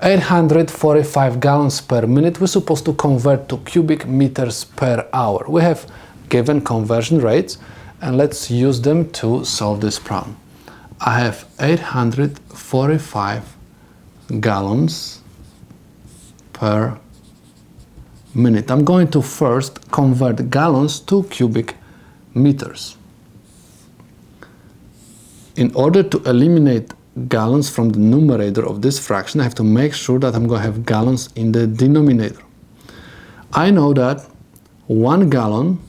845 gallons per minute, we're supposed to convert to cubic meters per hour. We have given conversion rates, and let's use them to solve this problem. I have 845 gallons per minute. I'm going to first convert gallons to cubic meters. In order to eliminate gallons from the numerator of this fraction, I have to make sure that I'm going to have gallons in the denominator. I know that 1 gallon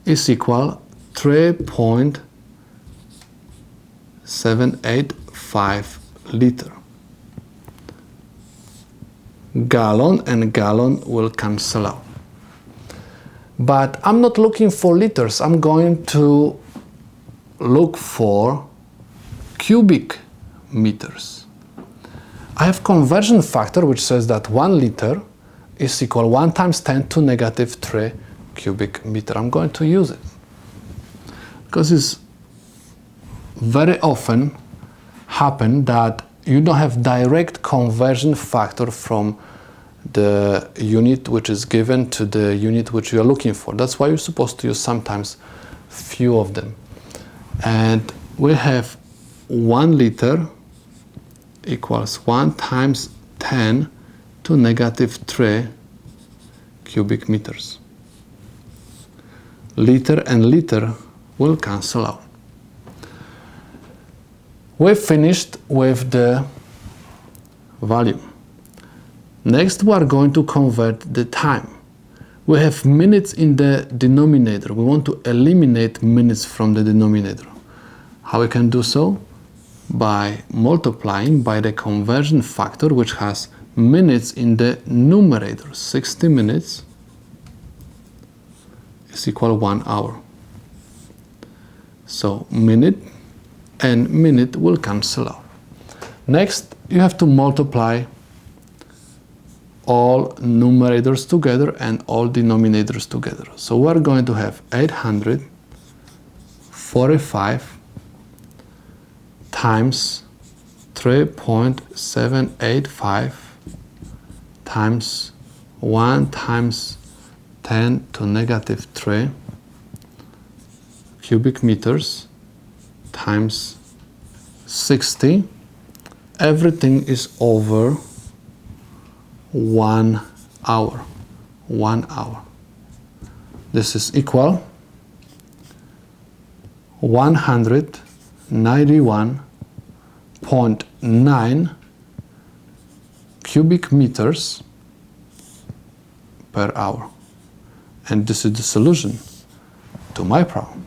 is equal 3.785 liter. Gallon and gallon will cancel out. But I'm not looking for liters. I'm going to look for cubic meters. I have conversion factor which says that 1 liter is equal 1 times 10 to negative 3 cubic meter. I'm going to use it because it's very often happen that you don't have direct conversion factor from the unit which is given to the unit which you are looking for. That's why you're supposed to use sometimes few of them. And we have 1 liter equals 1 times 10 to negative 3 cubic meters. Liter and liter will cancel out. We've finished with the volume. Next, we are going to convert the time. We have minutes in the denominator. We want to eliminate minutes from the denominator. How we can do so? By multiplying by the conversion factor which has minutes in the numerator. 60 minutes is equal 1 hour. So minute and minute will cancel out. Next, you have to multiply all numerators together and all denominators together. So we're going to have 845 times 3.785 times 1 times 10 to negative 3 cubic meters times 60. Everything is over 1 hour. 1 hour. This is equal 191.9 cubic meters per hour. And this is the solution to my problem.